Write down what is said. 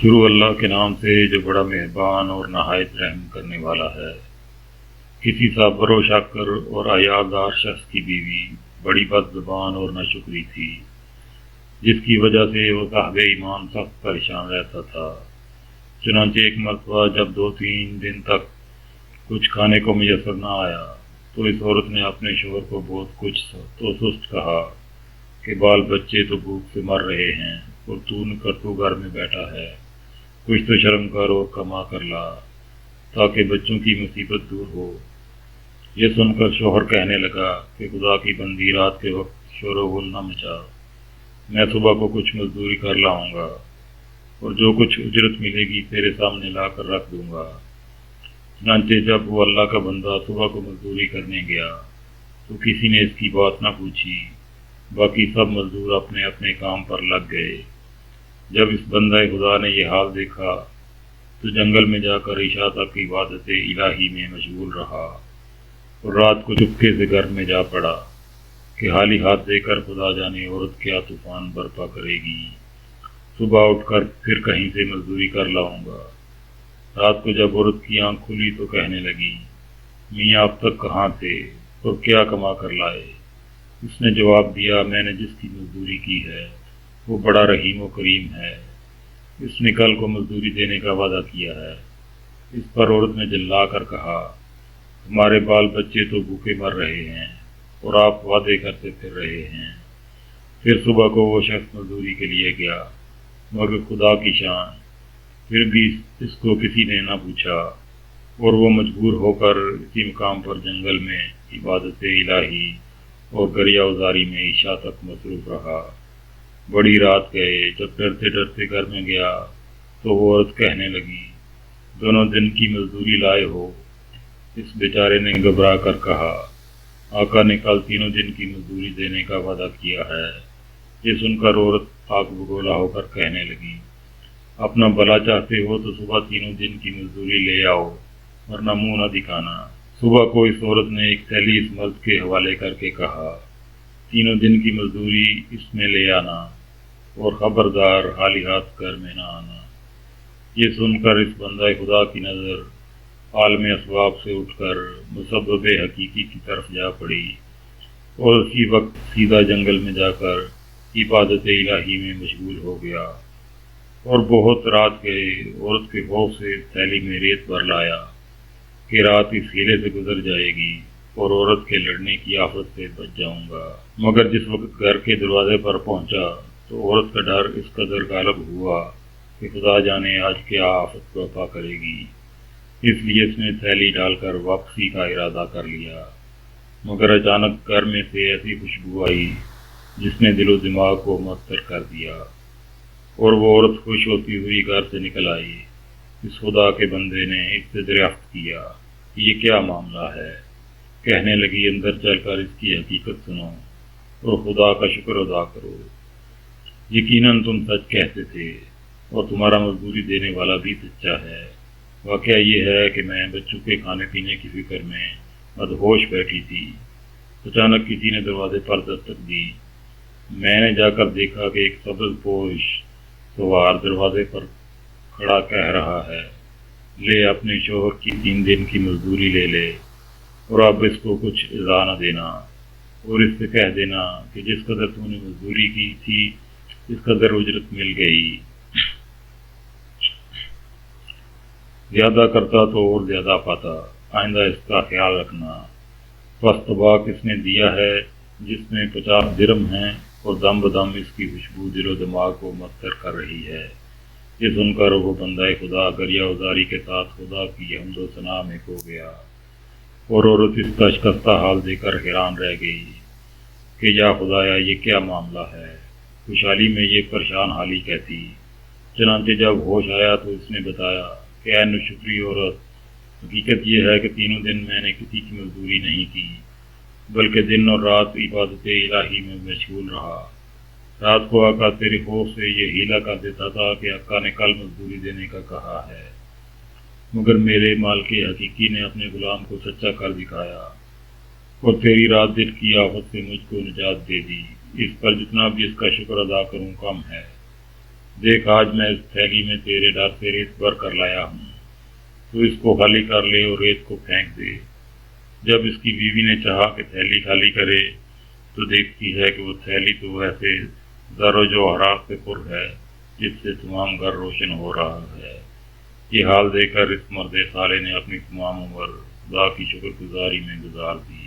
شروع اللہ کے نام سے جو بڑا مہربان اور نہایت رحم کرنے والا ہے۔ کسی صابر و شاکر اور عیادار شخص کی بیوی بڑی بد زبان اور ناشکری تھی، جس کی وجہ سے وہ صاحب ایمان سخت پریشان رہتا تھا۔ چنانچہ ایک مرتبہ جب 2-3 دن تک کچھ کھانے کو میسر نہ آیا تو اس عورت نے اپنے شوہر کو بہت کچھ تو سست کہا کہ بال بچے تو بھوک سے مر رہے ہیں اور تو گھر میں بیٹھا ہے، کچھ تو شرم کر اور کما کر لا تاکہ بچوں کی مصیبت دور ہو۔ یہ سن کر شوہر کہنے لگا کہ خدا کی بندی، رات کے وقت شور و غل نہ مچا، میں صبح کو کچھ مزدوری کر لاؤں گا اور جو کچھ اجرت ملے گی تیرے سامنے لا کر رکھ دوں گا۔ چنانچہ جب وہ اللہ کا بندہ صبح کو مزدوری کرنے گیا تو کسی نے اس کی بات نہ پوچھی، باقی سب مزدور اپنے اپنے کام پر لگ گئے۔ جب اس بندہ خدا نے یہ حال دیکھا تو جنگل میں جا کر عشاء تک عبادت الہی میں مشغول رہا اور رات کو چپکے سے گھر میں جا پڑا کہ خالی ہاتھ دے کر خدا جانے عورت کیا طوفان برپا کرے گی۔ صبح اٹھ کر پھر کہیں سے مزدوری کر لاؤں گا۔ رات کو جب عورت کی آنکھ کھلی تو کہنے لگی، میاں اب تک کہاں تھے اور کیا کما کر لائے؟ اس نے جواب دیا، میں نے جس کی مزدوری کی ہے وہ بڑا رحیم و کریم ہے، اس نے کل کو مزدوری دینے کا وعدہ کیا ہے۔ اس پر عورت نے جلا کر کہا، ہمارے بال بچے تو بھوکے مر رہے ہیں اور آپ وعدے کرتے پھر رہے ہیں۔ پھر صبح کو وہ شخص مزدوری کے لیے گیا، مگر خدا کی شان، پھر بھی اس کو کسی نے نہ پوچھا اور وہ مجبور ہو کر اسی مقام پر جنگل میں عبادت الہی اور گریہ وزاری میں عشاء تک مصروف رہا۔ بڑی رات گئے، جب ڈرتے ڈرتے گھر میں گیا تو وہ عورت کہنے لگی، دونوں دن کی مزدوری لائے ہو؟ اس بیچارے نے گھبرا کر کہا، آقا نے کل 3 دن کی مزدوری دینے کا وعدہ کیا ہے۔ یہ سن کر عورت آگ بگولا ہو کر کہنے لگی، اپنا بھلا چاہتے ہو تو صبح 3 دن کی مزدوری لے آؤ، ورنہ منہ نہ دکھانا۔ صبح کو اس عورت نے ایک تھیلی اس مرد کے حوالے کر کے کہا، 3 دن کی مزدوری اس میں لے آنا اور خبردار خالی ہاتھ گھر میں نہ آنا۔ یہ سن کر اس بندہ خدا کی نظر عالم اسباب سے اٹھ کر مسبب حقیقی کی طرف جا پڑی اور اسی وقت سیدھا جنگل میں جا کر عبادت الہی میں مشغول ہو گیا۔ اور بہت رات گئے، عورت کے خوف سے تھیلی میں ریت بھر لایا کہ رات اس ہیلے سے گزر جائے گی اور عورت کے لڑنے کی آفت سے بچ جاؤں گا۔ مگر جس وقت گھر کے دروازے پر پہنچا تو عورت کا ڈر اس قدر غالب ہوا کہ خدا جانے آج کیا آفت برپا کرے گی، اس لیے اس نے تھیلی ڈال کر واپسی کا ارادہ کر لیا۔ مگر اچانک گھر میں سے ایسی خوشبو آئی جس نے دل و دماغ کو معطر کر دیا اور وہ عورت خوش ہوتی ہوئی گھر سے نکل آئی۔ اس خدا کے بندے نے اس سے دریافت کیا، یہ کیا معاملہ ہے؟ کہنے لگی، اندر چل کر اس کی حقیقت سنو اور خدا کا شکر ادا کرو۔ یقیناً تم سچ کہتے تھے اور تمہارا مزدوری دینے والا بھی سچا ہے۔ واقعہ یہ ہے کہ میں بچوں کے کھانے پینے کی فکر میں مدہوش بیٹھی تھی، اچانک کسی نے دروازے پر دستک دی۔ میں نے جا کر دیکھا کہ ایک سبز پوش سوار دروازے پر کھڑا کہہ رہا ہے، لے اپنے شوہر کی 3 دن کی مزدوری لے لے اور اب اس کو کچھ اضا نہ دینا، اور اس سے کہہ دینا کہ جس قدر تو نے مزدوری کی تھی اس قدر اجرت مل گئی، زیادہ کرتا تو اور زیادہ پاتا، آئندہ اس کا خیال رکھنا۔ پس طباق اس نے دیا ہے جس میں 50 درم ہیں اور دم بدم اس کی خوشبو دل و دماغ کو معطر کر رہی ہے۔ یہ سن کر وہ بندہ خدا گریہ وزاری کے ساتھ خدا کی حمد و ثنا میں کھو گیا اور عورت اس کا شکستہ حال دے کر حیران رہ گئی کہ یا خدایا، یہ کیا معاملہ ہے؟ خوشحالی میں یہ پریشان حالی کیسی؟ چنانچہ جب ہوش آیا تو اس نے بتایا کہ اے ناشکری عورت، حقیقت یہ ہے کہ 3 دن میں نے کسی کی مزدوری نہیں کی، بلکہ دن اور رات عبادت الہی میں مشغول رہا۔ رات کو آقا تیرے خوف سے یہ ہیلا کر دیتا تھا کہ آقا نے کل مزدوری دینے کا کہا ہے، مگر میرے مال کے حقیقی نے اپنے غلام کو سچا کر دکھایا اور تیری رات دن کی آفت سے مجھ کو نجات دے دی۔ اس پر جتنا بھی اس کا شکر ادا کروں کم ہے۔ دیکھ آج میں اس تھیلی میں تیرے ڈر سے ریت بھر کر لایا ہوں، تو اس کو خالی کر لے اور ریت کو پھینک دے۔ جب اس کی بیوی نے چاہا کہ تھیلی خالی کرے تو دیکھتی ہے کہ وہ تھیلی تو ایسے زر و جوہرات سے پر ہے جس سے تمام گھر روشن ہو رہا ہے۔ یہ حال دیکھ کر اس مرد صالح نے اپنی تمام عمر خدا کی شکر گزاری میں گزار دی۔